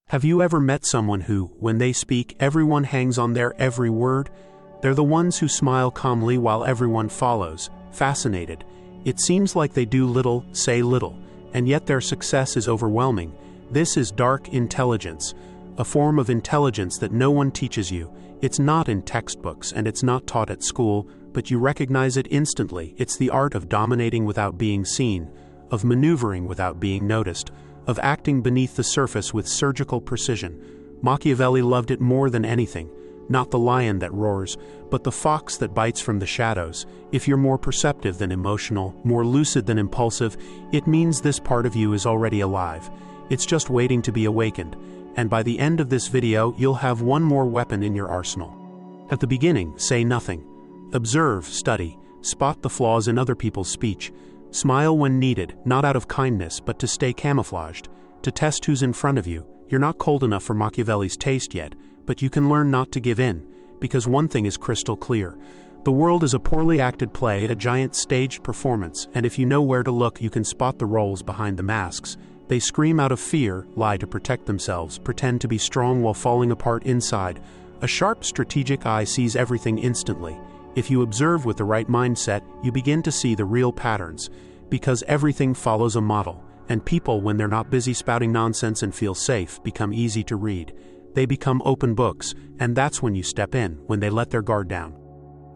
Have you ever met someone who, when they speak, everyone hangs on their every word? They're the ones who smile calmly while everyone follows, fascinated. It seems like they do little, say little, and yet their success is overwhelming. This is dark intelligence, a form of intelligence that no one teaches you. It's not in textbooks and it's not taught at school, but you recognize it instantly. It's the art of dominating without being seen, of maneuvering without being noticed, of acting beneath the surface with surgical precision. Machiavelli loved it more than anything. Not the lion that roars, but the fox that bites from the shadows. If you're more perceptive than emotional, more lucid than impulsive, it means this part of you is already alive. It's just waiting to be awakened. And by the end of this video, you'll have one more weapon in your arsenal. At the beginning, say nothing. Observe, study, spot the flaws in other people's speech. Smile when needed, not out of kindness, but to stay camouflaged, to test who's in front of you. You're not cold enough for Machiavelli's taste yet, but you can learn not to give in, because one thing is crystal clear. The world is a poorly acted play, a giant staged performance, and if you know where to look, you can spot the roles behind the masks. They scream out of fear, lie to protect themselves, pretend to be strong while falling apart inside. A sharp, strategic eye sees everything instantly. If you observe with the right mindset, you begin to see the real patterns, because everything follows a model, and people, when they're not busy spouting nonsense and feel safe, become easy to read. They become open books, and that's when you step in, when they let their guard down.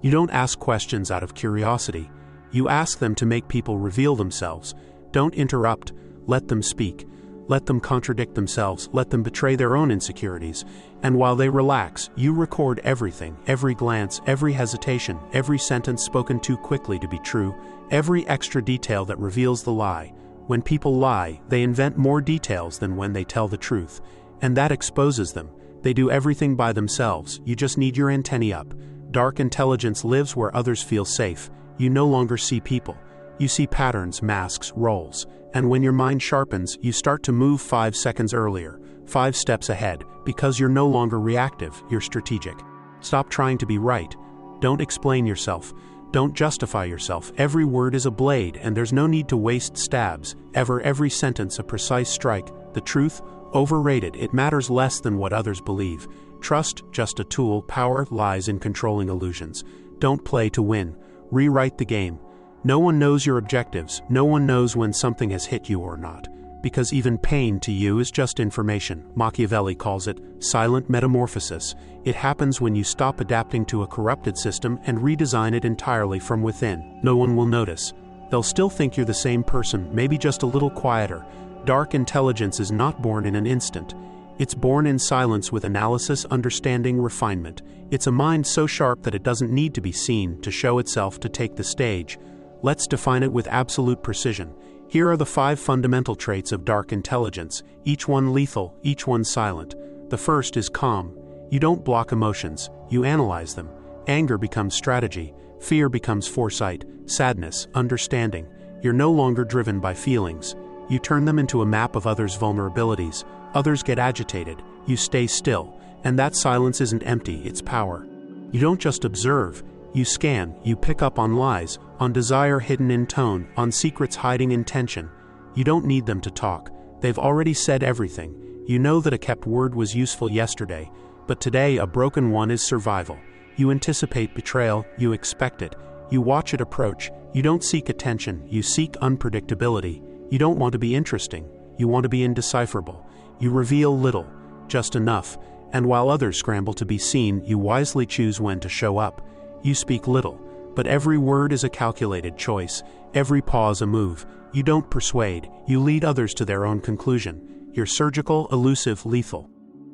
You don't ask questions out of curiosity. You ask them to make people reveal themselves. Don't interrupt, let them speak. Let them contradict themselves, let them betray their own insecurities. And while they relax, you record everything, every glance, every hesitation, every sentence spoken too quickly to be true, every extra detail that reveals the lie. When people lie, they invent more details than when they tell the truth. And that exposes them. They do everything by themselves. You just need your antennae up. Dark intelligence lives where others feel safe. You no longer see people. You see patterns, masks, roles. And when your mind sharpens, you start to move 5 seconds earlier, 5 steps ahead, because you're no longer reactive, you're strategic. Stop trying to be right. Don't explain yourself. Don't justify yourself. Every word is a blade, and there's no need to waste stabs. Every sentence a precise strike. The truth? Overrated. It matters less than what others believe. Trust, just a tool. Power lies in controlling illusions. Don't play to win. Rewrite the game. No one knows your objectives. No one knows when something has hit you or not. Because even pain to you is just information. Machiavelli calls it silent metamorphosis. It happens when you stop adapting to a corrupted system and redesign it entirely from within. No one will notice. They'll still think you're the same person, maybe just a little quieter. Dark intelligence is not born in an instant. It's born in silence with analysis, understanding, refinement. It's a mind so sharp that it doesn't need to be seen to show itself, to take the stage. Let's define it with absolute precision. Here are the 5 fundamental traits of dark intelligence, each one lethal, each one silent. The first is calm. You don't block emotions, you analyze them. Anger becomes strategy, fear becomes foresight, sadness, understanding. You're no longer driven by feelings. You turn them into a map of others' vulnerabilities. Others get agitated, you stay still, and that silence isn't empty, it's power. You don't just observe. You scan, you pick up on lies, on desire hidden in tone, on secrets hiding in tension. You don't need them to talk. They've already said everything. You know that a kept word was useful yesterday, but today a broken one is survival. You anticipate betrayal, you expect it. You watch it approach. You don't seek attention, you seek unpredictability. You don't want to be interesting. You want to be indecipherable. You reveal little, just enough, and while others scramble to be seen, you wisely choose when to show up. You speak little, but every word is a calculated choice, every pause a move. You don't persuade, you lead others to their own conclusion. You're surgical, elusive, lethal.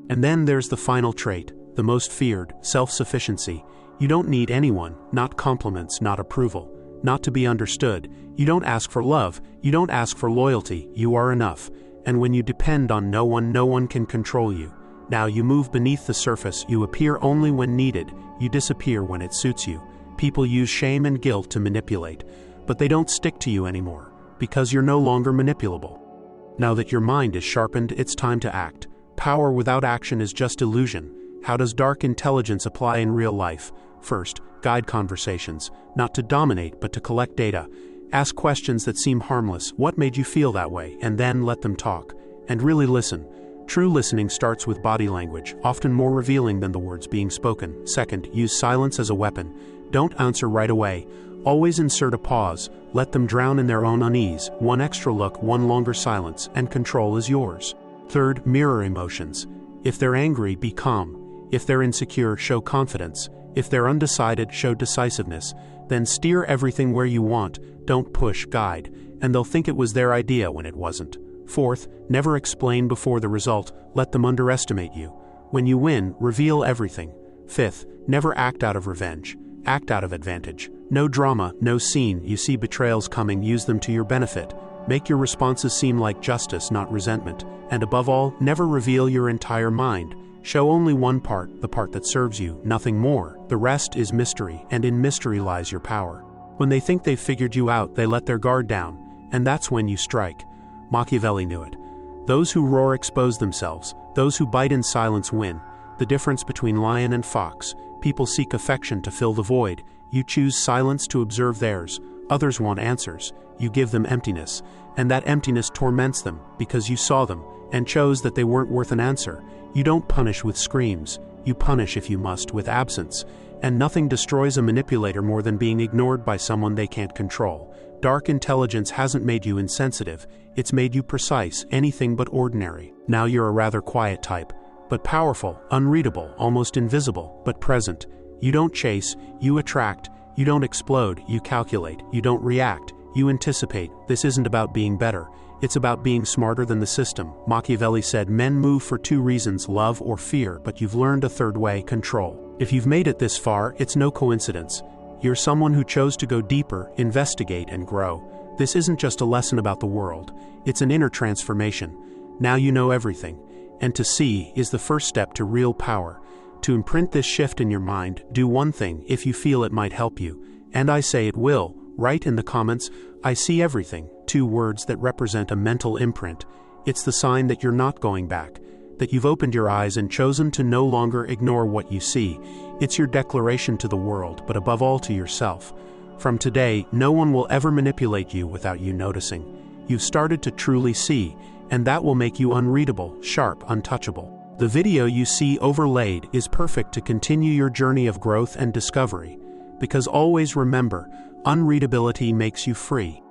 And then there's the final trait, the most feared, self-sufficiency. You don't need anyone, not compliments, not approval, not to be understood. You don't ask for love, you don't ask for loyalty, you are enough. And when you depend on no one can control you. Now you move beneath the surface, you appear only when needed, you disappear when it suits you. People use shame and guilt to manipulate, but they don't stick to you anymore, because you're no longer manipulable. Now that your mind is sharpened, it's time to act. Power without action is just illusion. How does dark intelligence apply in real life? First, guide conversations, not to dominate but to collect data. Ask questions that seem harmless. What made you feel that way? And then let them talk. And really listen. True listening starts with body language, often more revealing than the words being spoken. Second, use silence as a weapon. Don't answer right away. Always insert a pause. Let them drown in their own unease. One extra look, one longer silence, and control is yours. Third, mirror emotions. If they're angry, be calm. If they're insecure, show confidence. If they're undecided, show decisiveness. Then steer everything where you want. Don't push, guide. And they'll think it was their idea when it wasn't. Fourth, never explain before the result. Let them underestimate you. When you win, reveal everything. Fifth, never act out of revenge. Act out of advantage. No drama, no scene. You see betrayals coming, use them to your benefit. Make your responses seem like justice, not resentment. And above all, never reveal your entire mind. Show only one part, the part that serves you, nothing more. The rest is mystery, and in mystery lies your power. When they think they've figured you out, they let their guard down, and that's when you strike. Machiavelli knew it. Those who roar expose themselves. Those who bite in silence win. The difference between lion and fox. People seek affection to fill the void. You choose silence to observe theirs. Others want answers. You give them emptiness. And that emptiness torments them because you saw them and chose that they weren't worth an answer. You don't punish with screams. You punish, if you must, with absence. And nothing destroys a manipulator more than being ignored by someone they can't control. Dark intelligence hasn't made you insensitive. It's made you precise, anything but ordinary. Now you're a rather quiet type, but powerful, unreadable, almost invisible, but present. You don't chase, you attract. You don't explode, you calculate. You don't react, you anticipate. This isn't about being better. It's about being smarter than the system. Machiavelli said, men move for two reasons, love or fear, but you've learned a third way, control. If you've made it this far, it's no coincidence. You're someone who chose to go deeper, investigate, and grow. This isn't just a lesson about the world. It's an inner transformation. Now you know everything. And to see is the first step to real power. To imprint this shift in your mind, do one thing if you feel it might help you. And I say it will. Write in the comments, I see everything. 2 words that represent a mental imprint. It's the sign that you're not going back, that you've opened your eyes and chosen to no longer ignore what you see. It's your declaration to the world, but above all to yourself. From today, no one will ever manipulate you without you noticing. You've started to truly see, and that will make you unreadable, sharp, untouchable. The video you see overlaid is perfect to continue your journey of growth and discovery. Because always remember, unreadability makes you free.